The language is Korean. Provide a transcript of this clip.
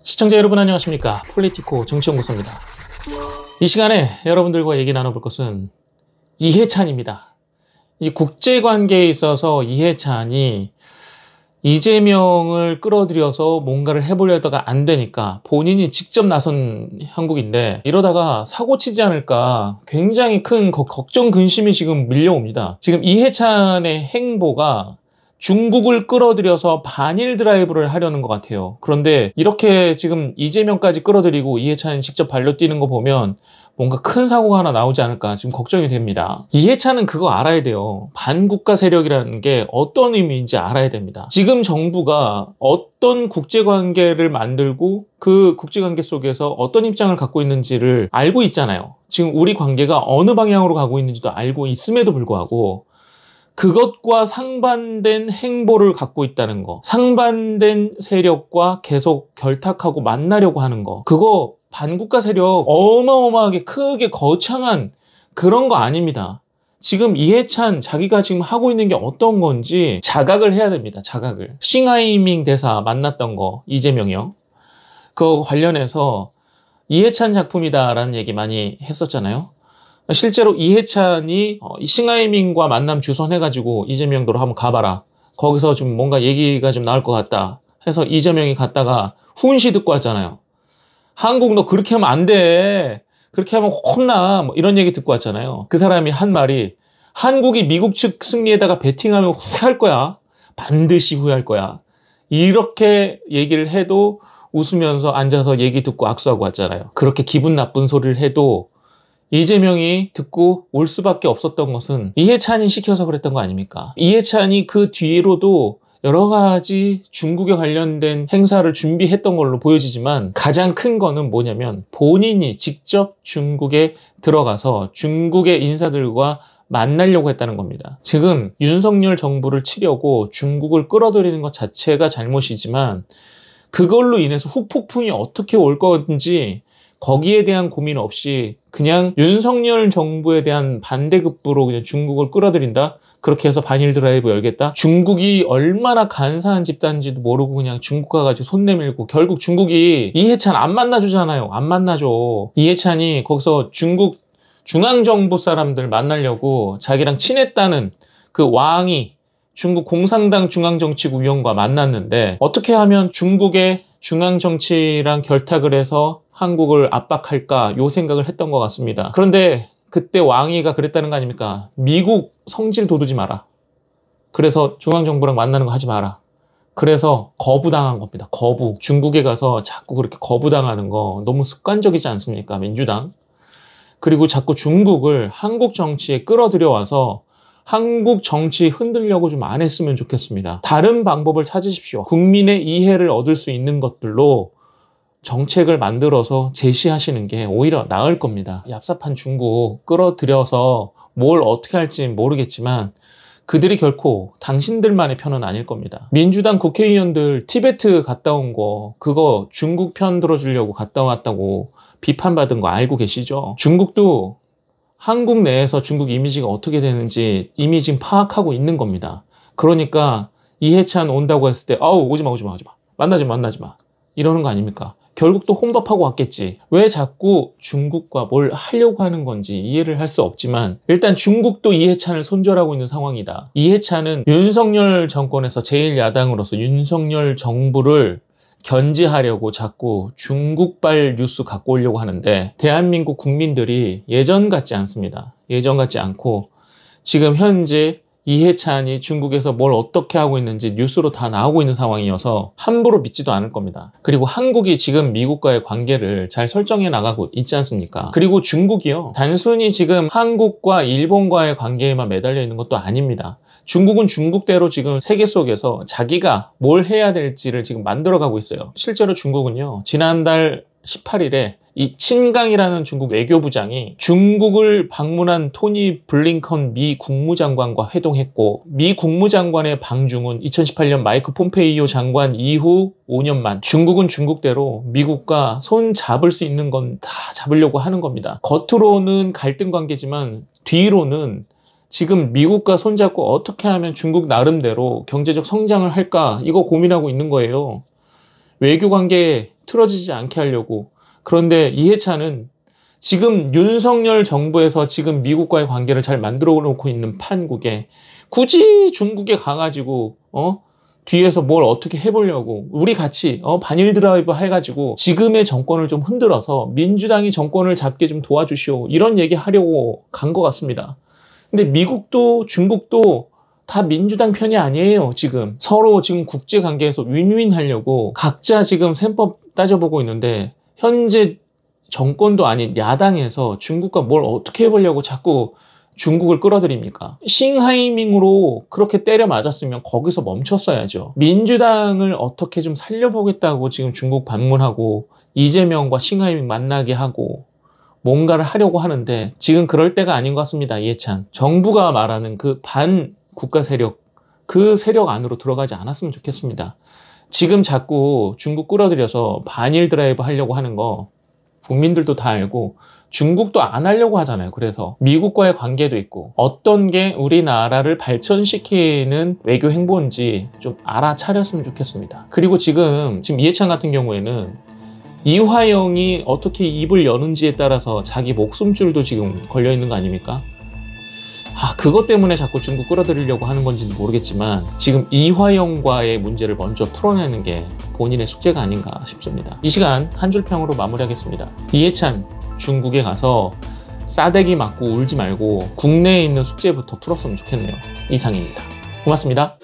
시청자 여러분 안녕하십니까? 폴리티코 정치연구소입니다. 이 시간에 여러분들과 얘기 나눠볼 것은 이해찬입니다. 이 국제관계에 있어서 이해찬이 이재명을 끌어들여서 뭔가를 해보려다가 안 되니까 본인이 직접 나선 형국인데 이러다가 사고 치지 않을까 굉장히 큰 걱정 근심이 지금 밀려옵니다. 지금 이해찬의 행보가 중국을 끌어들여서 반일 드라이브를 하려는 것 같아요. 그런데 이렇게 지금 이재명까지 끌어들이고 이해찬이 직접 발로 뛰는 거 보면 뭔가 큰 사고가 하나 나오지 않을까 지금 걱정이 됩니다. 이해찬은 그거 알아야 돼요. 반국가 세력이라는 게 어떤 의미인지 알아야 됩니다. 지금 정부가 어떤 국제관계를 만들고 그 국제관계 속에서 어떤 입장을 갖고 있는지를 알고 있잖아요. 지금 우리 관계가 어느 방향으로 가고 있는지도 알고 있음에도 불구하고 그것과 상반된 행보를 갖고 있다는 거, 상반된 세력과 계속 결탁하고 만나려고 하는 거, 그거 반국가 세력 어마어마하게 크게 거창한 그런 거 아닙니다. 지금 이해찬 자기가 지금 하고 있는 게 어떤 건지 자각을 해야 됩니다. 자각을. 싱하이밍 대사 만났던 거 이재명이요. 그거 관련해서 이해찬 작품이다라는 얘기 많이 했었잖아요. 실제로 이해찬이 싱하이밍과 만남 주선해가지고 이재명도로 한번 가봐라. 거기서 좀 뭔가 얘기가 좀 나올 것 같다 해서 이재명이 갔다가 훈시 듣고 왔잖아요. 한국 너 그렇게 하면 안 돼. 그렇게 하면 혼나. 뭐 이런 얘기 듣고 왔잖아요. 그 사람이 한 말이 한국이 미국 측 승리에다가 베팅하면 후회할 거야. 반드시 후회할 거야. 이렇게 얘기를 해도 웃으면서 앉아서 얘기 듣고 악수하고 왔잖아요. 그렇게 기분 나쁜 소리를 해도 이재명이 듣고 올 수밖에 없었던 것은 이해찬이 시켜서 그랬던 거 아닙니까? 이해찬이 그 뒤로도 여러 가지 중국에 관련된 행사를 준비했던 걸로 보여지지만 가장 큰 거는 뭐냐면 본인이 직접 중국에 들어가서 중국의 인사들과 만나려고 했다는 겁니다. 지금 윤석열 정부를 치려고 중국을 끌어들이는 것 자체가 잘못이지만 그걸로 인해서 후폭풍이 어떻게 올 건지 거기에 대한 고민 없이 그냥 윤석열 정부에 대한 반대급부로 그냥 중국을 끌어들인다? 그렇게 해서 반일 드라이브 열겠다? 중국이 얼마나 간사한 집단인지도 모르고 그냥 중국 가가지고 손 내밀고 결국 중국이 이해찬 안 만나주잖아요. 안 만나줘. 이해찬이 거기서 중국 중앙정부 사람들 만나려고 자기랑 친했다는 그 왕이 중국 공산당 중앙정치국 위원과 만났는데 어떻게 하면 중국의 중앙정치랑 결탁을 해서 한국을 압박할까 요 생각을 했던 것 같습니다. 그런데 그때 왕이가 그랬다는 거 아닙니까? 미국 성질 돋우지 마라. 그래서 중앙정부랑 만나는 거 하지 마라. 그래서 거부당한 겁니다. 거부. 중국에 가서 자꾸 그렇게 거부당하는 거 너무 습관적이지 않습니까? 민주당. 그리고 자꾸 중국을 한국 정치에 끌어들여와서 한국 정치 흔들려고 좀 안 했으면 좋겠습니다. 다른 방법을 찾으십시오. 국민의 이해를 얻을 수 있는 것들로 정책을 만들어서 제시하시는 게 오히려 나을 겁니다. 얍삽한 중국 끌어들여서 뭘 어떻게 할지 모르겠지만 그들이 결코 당신들만의 편은 아닐 겁니다. 민주당 국회의원들 티베트 갔다 온 거 그거 중국 편 들어주려고 갔다 왔다고 비판받은 거 알고 계시죠? 중국도 한국 내에서 중국 이미지가 어떻게 되는지 이미 지금 파악하고 있는 겁니다. 그러니까 이해찬 온다고 했을 때 아우 오지마 만나지 마 이러는 거 아닙니까? 결국 또 혼밥하고 왔겠지. 왜 자꾸 중국과 뭘 하려고 하는 건지 이해를 할 수 없지만 일단 중국도 이해찬을 손절하고 있는 상황이다. 이해찬은 윤석열 정권에서 제1야당으로서 윤석열 정부를 견제하려고 자꾸 중국발 뉴스 갖고 오려고 하는데 대한민국 국민들이 예전 같지 않습니다. 예전 같지 않고 지금 현재 이해찬이 중국에서 뭘 어떻게 하고 있는지 뉴스로 다 나오고 있는 상황이어서 함부로 믿지도 않을 겁니다. 그리고 한국이 지금 미국과의 관계를 잘 설정해 나가고 있지 않습니까? 그리고 중국이요. 단순히 지금 한국과 일본과의 관계에만 매달려 있는 것도 아닙니다. 중국은 중국대로 지금 세계 속에서 자기가 뭘 해야 될지를 지금 만들어가고 있어요. 실제로 중국은요. 지난달 18일에 이 친강이라는 중국 외교부장이 중국을 방문한 토니 블링컨 미 국무장관과 회동했고 미 국무장관의 방중은 2018년 마이크 폼페이오 장관 이후 5년 만. 중국은 중국대로 미국과 손 잡을 수 있는 건 다 잡으려고 하는 겁니다. 겉으로는 갈등 관계지만 뒤로는 지금 미국과 손잡고 어떻게 하면 중국 나름대로 경제적 성장을 할까 이거 고민하고 있는 거예요. 외교관계 틀어지지 않게 하려고. 그런데 이해찬은 지금 윤석열 정부에서 지금 미국과의 관계를 잘 만들어 놓고 있는 판국에 굳이 중국에 가가지고 뒤에서 뭘 어떻게 해보려고 우리 같이 반일 드라이브 해가지고 지금의 정권을 좀 흔들어서 민주당이 정권을 잡게 좀 도와주시오 이런 얘기 하려고 간 것 같습니다. 근데 미국도 중국도 다 민주당 편이 아니에요. 지금 서로 지금 국제관계에서 윈윈 하려고 각자 지금 셈법 따져보고 있는데 현재 정권도 아닌 야당에서 중국과 뭘 어떻게 해보려고 자꾸 중국을 끌어들입니까? 싱하이밍으로 그렇게 때려 맞았으면 거기서 멈췄어야죠. 민주당을 어떻게 좀 살려보겠다고 지금 중국 방문하고 이재명과 싱하이밍 만나게 하고 뭔가를 하려고 하는데 지금 그럴 때가 아닌 것 같습니다. 이해찬. 정부가 말하는 그 반국가 세력, 그 세력 안으로 들어가지 않았으면 좋겠습니다. 지금 자꾸 중국 끌어들여서 반일 드라이브 하려고 하는 거 국민들도 다 알고 중국도 안 하려고 하잖아요. 그래서 미국과의 관계도 있고 어떤 게 우리나라를 발전시키는 외교 행보인지 좀 알아차렸으면 좋겠습니다. 그리고 지금 이해찬 같은 경우에는 이화영이 어떻게 입을 여는지에 따라서 자기 목숨줄도 지금 걸려 있는 거 아닙니까? 그것 때문에 자꾸 중국 끌어들이려고 하는 건지는 모르겠지만 지금 이화영과의 문제를 먼저 풀어내는 게 본인의 숙제가 아닌가 싶습니다. 이 시간 한 줄 평으로 마무리하겠습니다. 이해찬 중국에 가서 싸대기 맞고 울지 말고 국내에 있는 숙제부터 풀었으면 좋겠네요. 이상입니다. 고맙습니다.